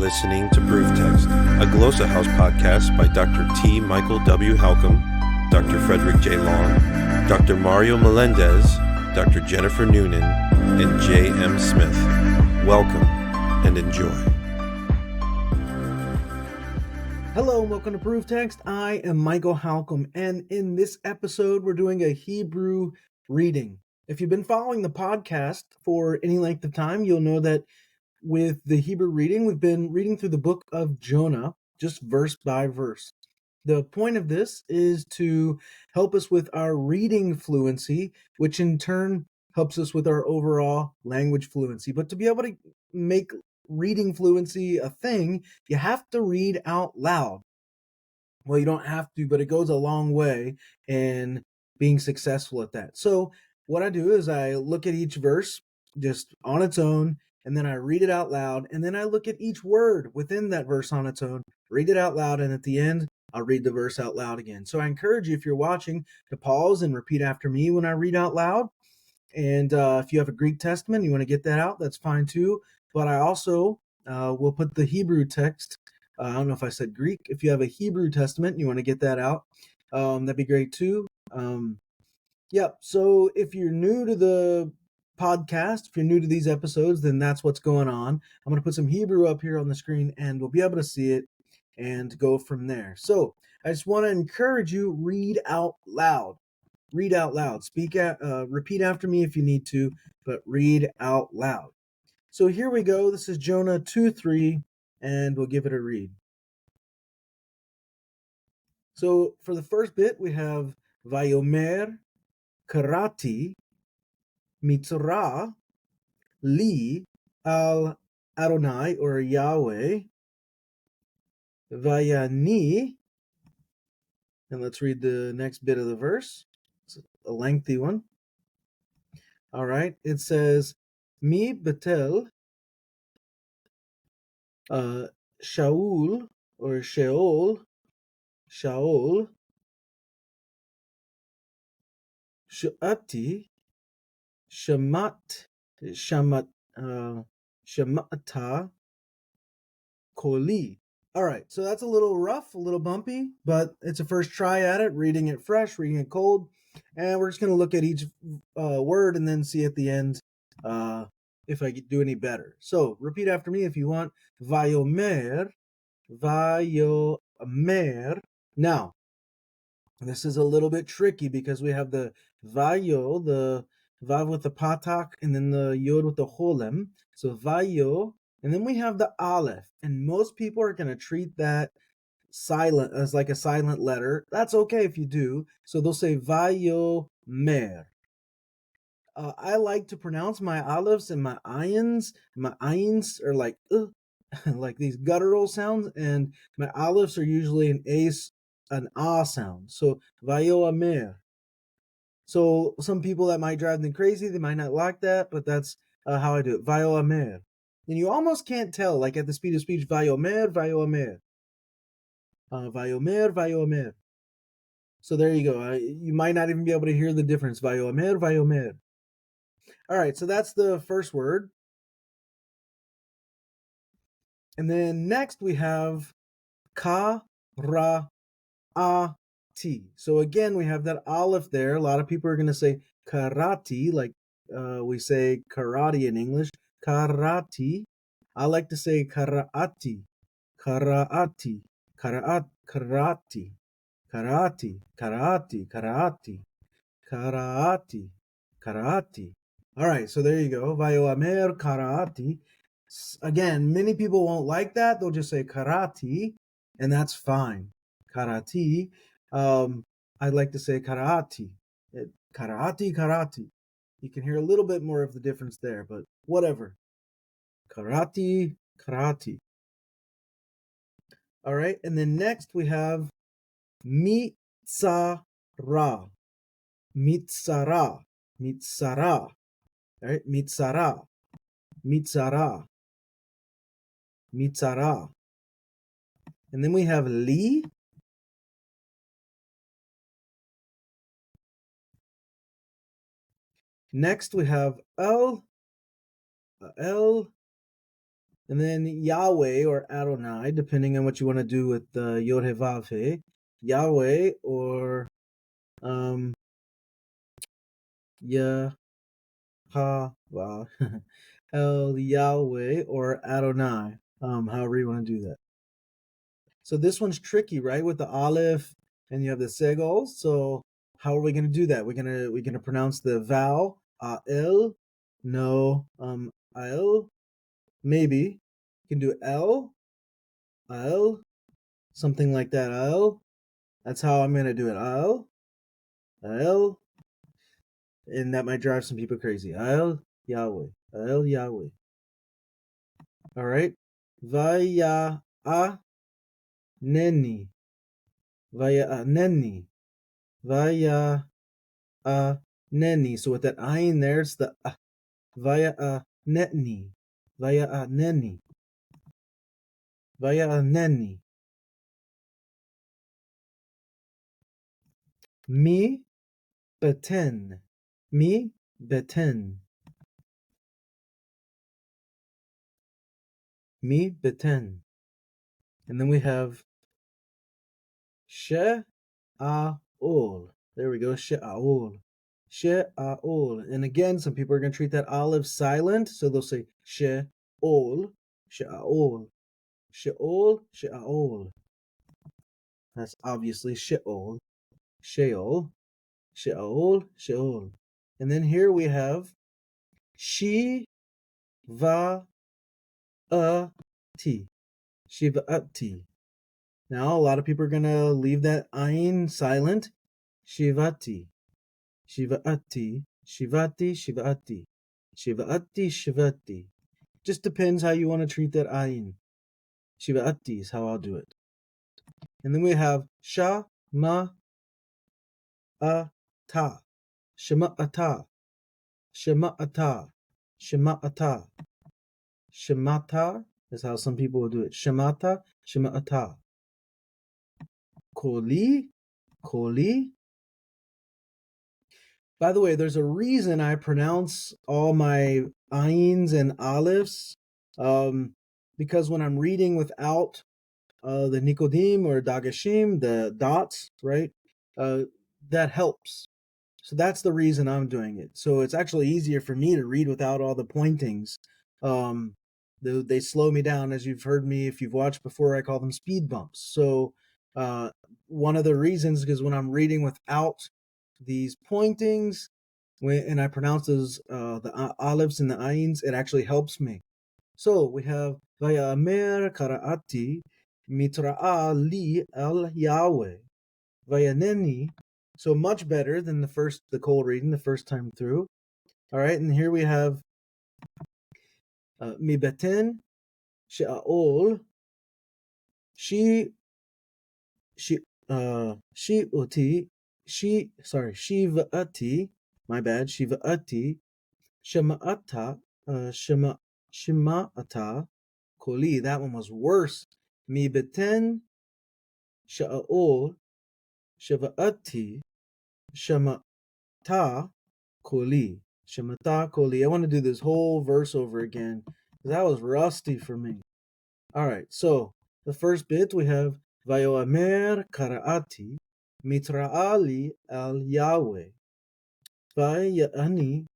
listening to Proof Text, a Glossa House podcast by Dr. T. Michael W. Halcomb, Dr. Frederick J. Long, Dr. Mario Melendez, Dr. Jennifer Noonan, and J. M. Smith. Welcome and enjoy. Hello and welcome to Proof Text. I am Michael Halcomb, and in this episode, we're doing a Hebrew reading. If you've been following the podcast for any length of time, you'll know that with the Hebrew reading, we've been reading through the book of Jonah, just verse by verse. The point of this is to help us with our reading fluency, which in turn helps us with our overall language fluency. But to be able to make reading fluency a thing, you have to read out loud. Well, you don't have to, but it goes a long way in being successful at that. So what I do is I look at each verse just on its own, and then I read it out loud, and then I look at each word within that verse on its own, read it out loud, and at the end, I'll read the verse out loud again. So I encourage you, if you're watching, to pause and repeat after me when I read out loud. And if you have a Greek Testament, you want to get that out, that's fine too. But I also will put the Hebrew text. I don't know if I said Greek. If you have a Hebrew Testament and you want to get that out, that'd be great too. So if you're new to the podcast, if you're new to these episodes, then that's what's going on. I'm going to put some Hebrew up here on the screen and we'll be able to see it and go from there. So I just want to encourage you, read out loud. Read out loud. Repeat after me if you need to, but read out loud. So here we go. This is Jonah 2:3, and we'll give it a read. So for the first bit, we have Vayomer Karati Mitzrah Li al Adonai, or Yahweh, Vayani, and let's read the next bit of the verse. It's a lengthy one. All right, it says, Mi betel Shaul, or Sheol, Shati, Shamata, Koli. All right, so that's a little rough, a little bumpy, but it's a first try at it, reading it fresh, reading it cold, and we're just going to look at each word and then see at the end if I do any better. So repeat after me if you want. Vayomer. Now, this is a little bit tricky because we have the vayo, the vav with the patak, and then the yod with the holem. So vayo, and then we have the aleph, and most people are going to treat that silent as like a silent letter. That's okay if you do. So they'll say vayo mer. I like to pronounce my alephs and my ayins. My ayins are like like these guttural sounds, and my alephs are usually an ah sound. So vayo amer. So some people that might drive them crazy, they might not like that, but that's how I do it. Vayo amer. And you almost can't tell, like at the speed of speech, vayo amer, vayo amer. Vayo amer, vayo amer. So there you go. You might not even be able to hear the difference. Vayo amer, vayo amer. All right, so that's the first word. And then next we have ka, ra, a, ti. So again, we have that aleph there. A lot of people are going to say karate, like we say karate in English. Karate. I like to say karaati, karaati, karate, karate, karate, karate, karate, karate. All right, so there you go. Vayo amer karate. Again, many people won't like that. They'll just say karate, and that's fine. Karate. I'd like to say karate. Karate. You can hear a little bit more of the difference there, but whatever. Karate. All right, and then next we have mitzara. Mitzara. All right, mitzara. And then we have li. Next we have el, And then Yahweh or Adonai, depending on what you want to do with Yod He Vav He. Yahweh or Yahweh, El Yahweh or Adonai, however you want to do that. So this one's tricky, right? With the aleph and you have the segol. So how are we going to do that? We're gonna pronounce the vowel el. No, el. Maybe you can do el, something like that. El. That's how I'm gonna do it. El, and that might drive some people crazy. El Yahweh, El Yahweh. All right. Vaya a neni, vaya a neni, vaya a neni. So with that ayin there, it's the vaya a netni, vaya a neni, vaya a neni. Mi beten, mi beten, mi beten. And then we have she'aol. There we go, she'aol. She'aol. And again, some people are going to treat that olive silent, so they'll say she'ol, she'aol, she'ol, she'aol. That's obviously Sheol, Sheol, Sheol, Sheol. And then here we have Shiva'ati, Shiva'ati. Now, a lot of people are going to leave that ayin silent. Shivati, Shiva'ati, Shivati, Shiva'ati, Shiva'ati, Shivati. Just depends how you want to treat that ayin. Shiva'ati is how I'll do it. And then we have Shama ata, Shema ata, Shema ata, Shema ata. Shemata is how some people will do it. Shemata, Shema ata. Koli, Koli. By the way, there's a reason I pronounce all my ayins and aleph, because when I'm reading without the nikodim or dagashim, the dots, right, that helps. So that's the reason I'm doing it. So it's actually easier for me to read without all the pointings. They slow me down, as you've heard me, if you've watched before, I call them speed bumps. So one of the reasons is when I'm reading without these pointings, and I pronounce those the olives and the ayins, it actually helps me. So we have Vayamer Karaati Mitra'a Li El Yahweh Vayaneni. So much better than the cold reading the first time through. All right, and here we have Mibetin She'aol She Uti Shiva'ati, my bad, Shiva'ati Shema'ata Shema'ata Koli. That one was worse. Mibetin She'aol Shiva'ati Shema'ata Koli. Shemata Koli. I want to do this whole verse over again because that was rusty for me. All right, so the first bit we have Vayoamer Karaati Mitra'ali al Yahweh Vayaneni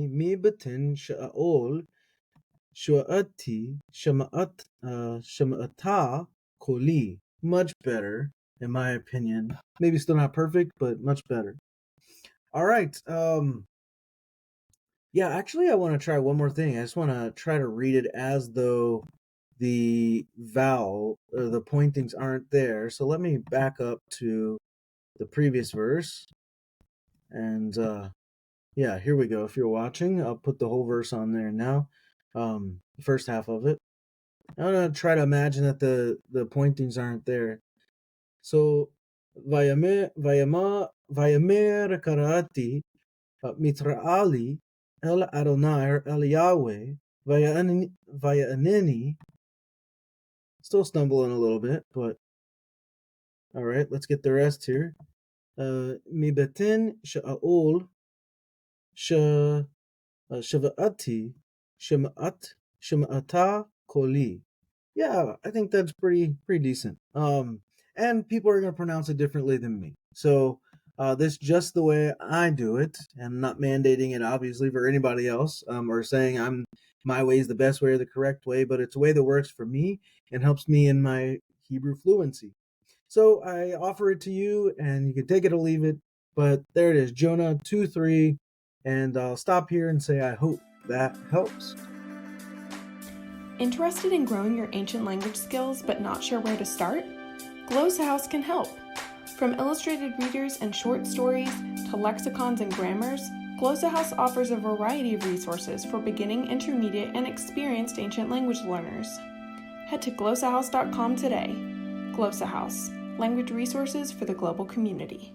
Mi Betin Sha'ol Shu'ati Shema'ata Koli. Much better, in my opinion. Maybe still not perfect, but much better. All right. Yeah, actually, I want to try one more thing. I just want to try to read it as though the vowel or the pointings aren't there. So let me back up to the previous verse. And yeah, here we go. If you're watching, I'll put the whole verse on there now. The first half of it. I'm going to try to imagine that the pointings aren't there. So, Vayamer Karati Mitra'ali El Adonai or El Yahweh Vayaneni. Still stumbling a little bit, but all right, let's get the rest here. Mibetin Sha'ol Shava'ati, Shema'at, Shema'ata, Koli. Yeah, I think that's pretty decent. And people are gonna pronounce it differently than me. So this just the way I do it, and not mandating it obviously for anybody else, or saying my way is the best way or the correct way, but it's a way that works for me and helps me in my Hebrew fluency. So I offer it to you, and you can take it or leave it. But there it is, Jonah 2:3, and I'll stop here and say I hope that helps. Interested in growing your ancient language skills but not sure where to start? Glossa House can help. From illustrated readers and short stories to lexicons and grammars, Glossa House offers a variety of resources for beginning, intermediate, and experienced ancient language learners. Head to glossahouse.com today. Glossa House, language resources for the global community.